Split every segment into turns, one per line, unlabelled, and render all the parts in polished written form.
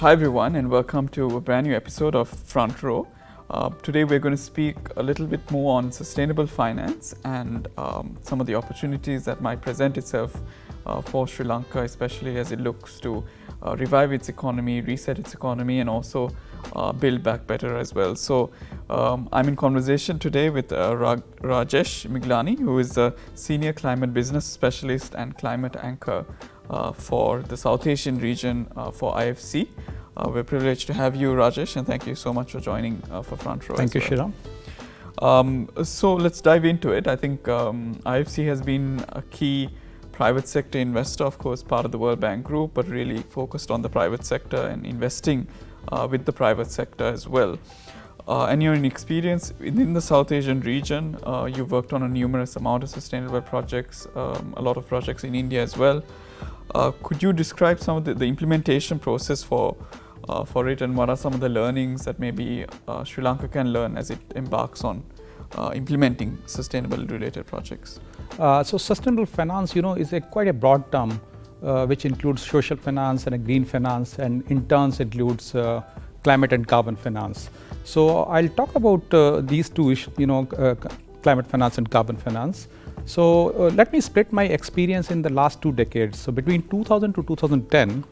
Hi everyone, and welcome to a brand new episode of Front Row. Today we're going to speak a little bit more on sustainable finance and some of the opportunities that might present itself for Sri Lanka, especially as it looks to revive its economy, reset its economy, and also build back better as well. So I'm in conversation today with Rajesh Miglani, who is a senior climate business specialist and climate anchor for the South Asian region for IFC. We're privileged to have you, Rajesh, and thank you so much for joining for Front Row.
Thank you, Shiran.
So let's dive into it. I think IFC has been a key private sector investor, of course, part of the World Bank Group, but really focused on the private sector and investing with the private sector as well. And you're in experience within the South Asian region. You've worked on a numerous amount of sustainable projects, a lot of projects in India as well. Could you describe some of the implementation process for it, and what are some of the learnings that maybe Sri Lanka can learn as it embarks on implementing sustainable related projects?
So sustainable finance, is quite a broad term, which includes social finance and a green finance, and in turn includes climate and carbon finance. So I'll talk about these two issues, climate finance and carbon finance. So let me split my experience in the last 2 decades. So between 2000 to 2010,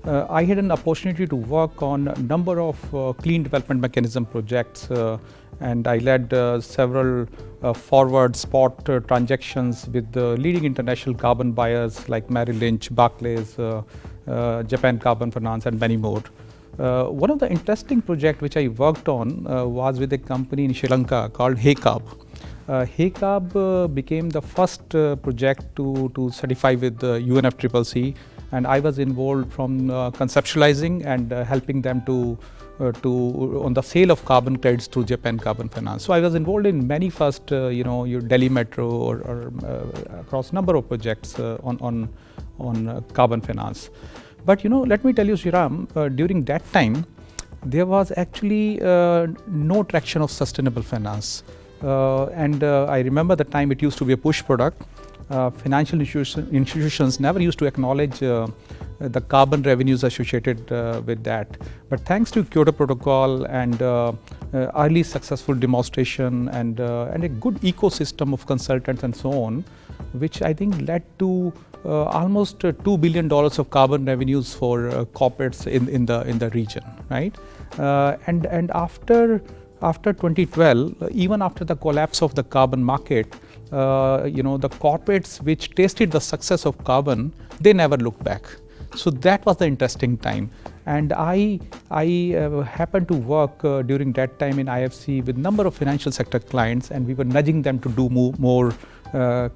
I had an opportunity to work on a number of clean development mechanism projects, and I led several forward spot transactions with the leading international carbon buyers like Merrill Lynch, Barclays, Japan Carbon Finance, and many more. One of the interesting projects which I worked on was with a company in Sri Lanka called HECAB. HECAB became the first project to certify with the UNFCCC, and I was involved from conceptualizing and helping them to on the sale of carbon credits through Japan Carbon Finance. So I was involved in many first, your Delhi Metro or across number of projects on carbon finance. But let me tell you, Shiran, during that time, there was actually no traction of sustainable finance. And I remember the time it used to be a push product. Financial institutions never used to acknowledge the carbon revenues associated with that. But thanks to Kyoto Protocol and early successful demonstration and a good ecosystem of consultants and so on, which I think led to almost $2 billion of carbon revenues for corporates in the region, right? And after 2012, even after the collapse of the carbon market, the corporates which tasted the success of carbon, they never looked back. So that was the interesting time. And I happened to work during that time in IFC with number of financial sector clients, and we were nudging them to do more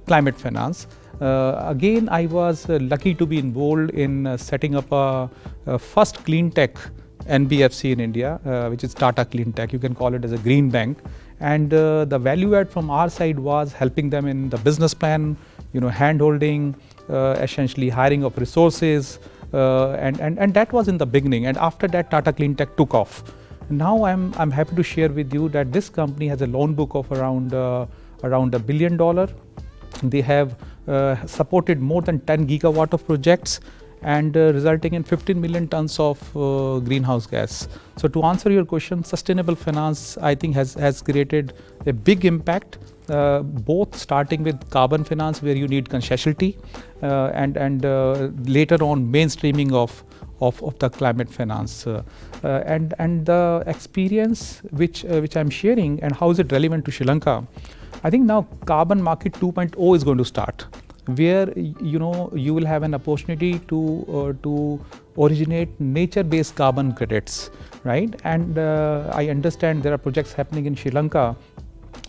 climate finance. Again, I was lucky to be involved in setting up a first clean tech NBFC in India, which is Tata Clean Tech. You can call it as a green bank. And the value add from our side was helping them in the business plan, hand-holding, essentially hiring of resources, and that was in the beginning. And after that, Tata Clean Tech took off. Now I'm happy to share with you that this company has a loan book of around $1 billion. They have supported more than 10 gigawatt of projects, and resulting in 15 million tons of greenhouse gas. So to answer your question, sustainable finance, I think, has created a big impact, both starting with carbon finance, where you need concessionality, and later on mainstreaming of the climate finance. And the experience which I'm sharing, and how is it relevant to Sri Lanka, I think now carbon market 2.0 is going to start, where you will have an opportunity to originate nature-based carbon credits, right? And I understand there are projects happening in Sri Lanka,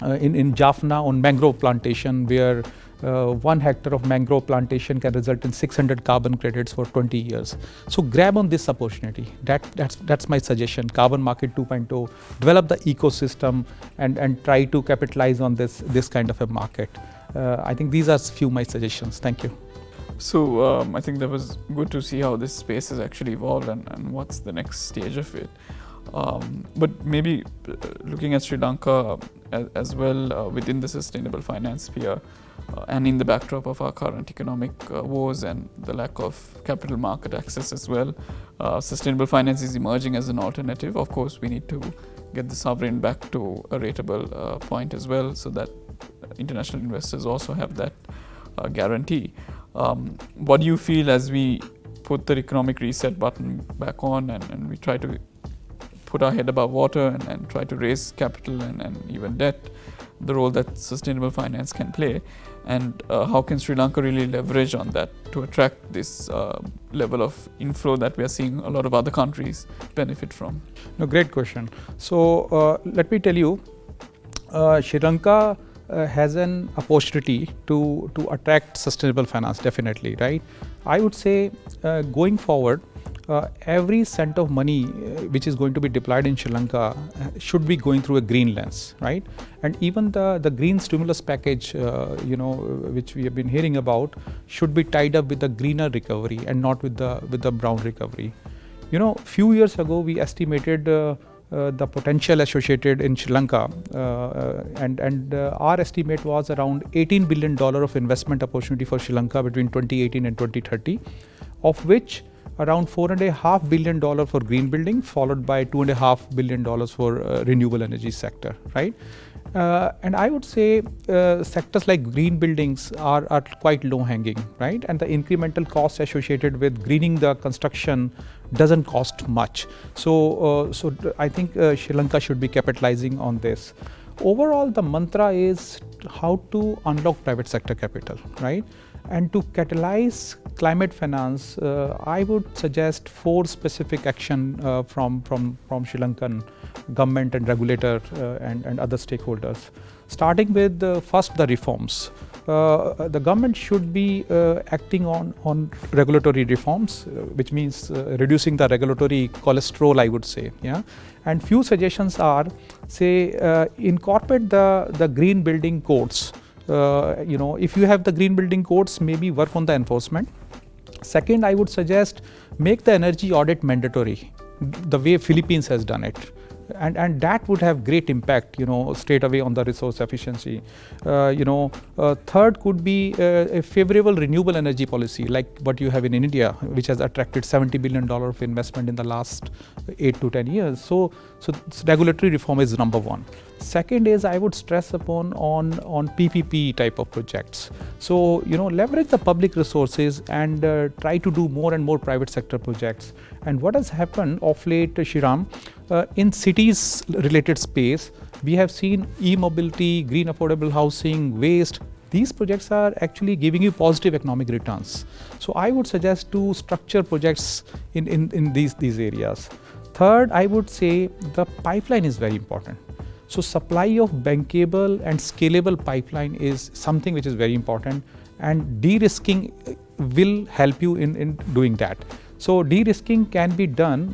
in Jaffna on mangrove plantation, where 1 hectare of mangrove plantation can result in 600 carbon credits for 20 years. So grab on this opportunity. That's my suggestion. Carbon market 2.0, develop the ecosystem and try to capitalize on this kind of a market. I think these are few my suggestions. Thank you.
So I think that was good to see how this space has actually evolved and what's the next stage of it. But maybe looking at Sri Lanka as well within the sustainable finance sphere, and in the backdrop of our current economic woes and the lack of capital market access as well, sustainable finance is emerging as an alternative. Of course, we need to get the sovereign back to a rateable point as well, so that international investors also have that guarantee. What do you feel as we put the economic reset button back on and we try to put our head above water and try to raise capital and even debt, the role that sustainable finance can play, and how can Sri Lanka really leverage on that to attract this level of inflow that we are seeing a lot of other countries benefit from?
No, great question. So let me tell you, Sri Lanka has an opportunity to attract sustainable finance, definitely, right? I would say going forward, every cent of money which is going to be deployed in Sri Lanka should be going through a green lens, right? And even the green stimulus package, which we have been hearing about, should be tied up with the greener recovery and not with the brown recovery. Few years ago we estimated the potential associated in Sri Lanka, and our estimate was around $18 billion of investment opportunity for Sri Lanka between 2018 and 2030, of which around $4.5 billion for green building, followed by $2.5 billion for renewable energy sector, right? And I would say sectors like green buildings are quite low hanging, right? And the incremental cost associated with greening the construction doesn't cost much. So I think Sri Lanka should be capitalizing on this. Overall, the mantra is how to unlock private sector capital, right? And to catalyze climate finance, I would suggest 4 specific action from Sri Lankan government and regulator and other stakeholders. Starting with first the reforms. The government should be acting on regulatory reforms, which means reducing the regulatory cholesterol, I would say. Yeah, and few suggestions are, say, incorporate the green building codes. If you have the green building codes, maybe work on the enforcement. Second, I would suggest make the energy audit mandatory, the way Philippines has done it. And that would have great impact, straight away on the resource efficiency. Third could be a favorable renewable energy policy, like what you have in India, which has attracted $70 billion of investment in the last 8 to 10 years. So regulatory reform is number one. Second is, I would stress upon on PPP type of projects. So, leverage the public resources and try to do more and more private sector projects. And what has happened of late, Shiran, in cities related space, we have seen e-mobility, green affordable housing, waste. These projects are actually giving you positive economic returns. So I would suggest to structure projects in these areas. Third, I would say the pipeline is very important. So supply of bankable and scalable pipeline is something which is very important, and de-risking will help you in doing that. So de-risking can be done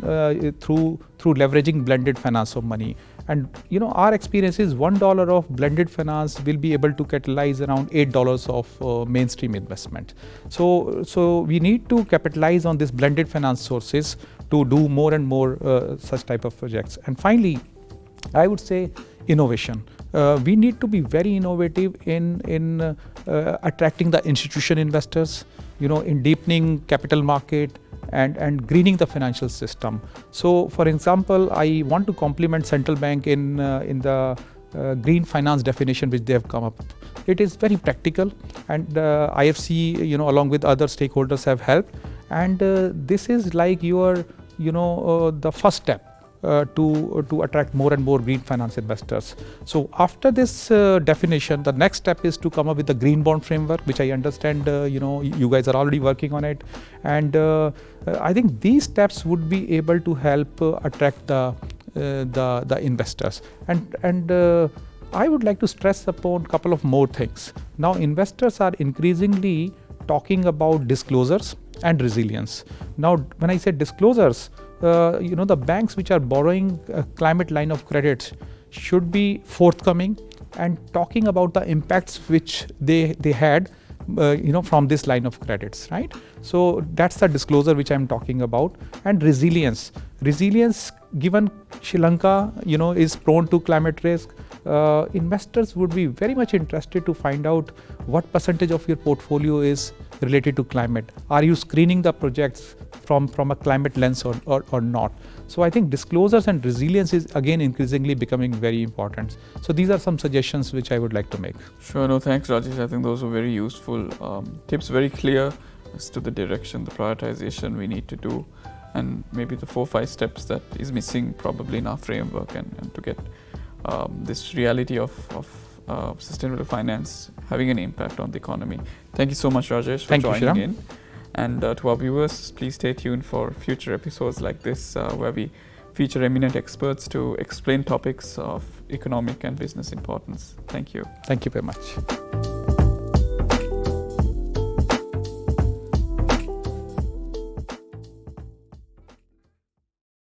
through leveraging blended finance of money. And our experience is $1 of blended finance will be able to catalyze around $8 of mainstream investment. So we need to capitalize on this blended finance sources to do more and more such type of projects. And finally, I would say innovation. We need to be very innovative in attracting the institution investors, in deepening capital market and greening the financial system. So, for example, I want to compliment central bank in the green finance definition which they have come up. It is very practical, and IFC, along with other stakeholders, have helped. And this is like your, the first step to attract more and more green finance investors. So after this definition, the next step is to come up with the green bond framework, which I understand you guys are already working on it. And I think these steps would be able to help attract the investors. And I would like to stress upon a couple of more things. Now, investors are increasingly talking about disclosures and resilience. Now, when I say disclosures, the banks which are borrowing climate line of credit should be forthcoming and talking about the impacts which they had from this line of credits, right? So that's the disclosure which I'm talking about. And resilience, given Sri Lanka, is prone to climate risk. Investors would be very much interested to find out what percentage of your portfolio is related to climate. Are you screening the projects from a climate lens or not? So I think disclosures and resilience is again increasingly becoming very important. So these are some suggestions which I would like to make.
Sure, no, thanks Rajesh. I think those were very useful tips, very clear as to the direction, the prioritization we need to do, and maybe the 4-5 steps that is missing probably in our framework, and to get this reality of sustainable finance having an impact on the economy. Thank you so much, Rajesh, for joining in. And to our viewers, please stay tuned for future episodes like this, where we feature eminent experts to explain topics of economic and business importance. Thank you.
Thank you very much.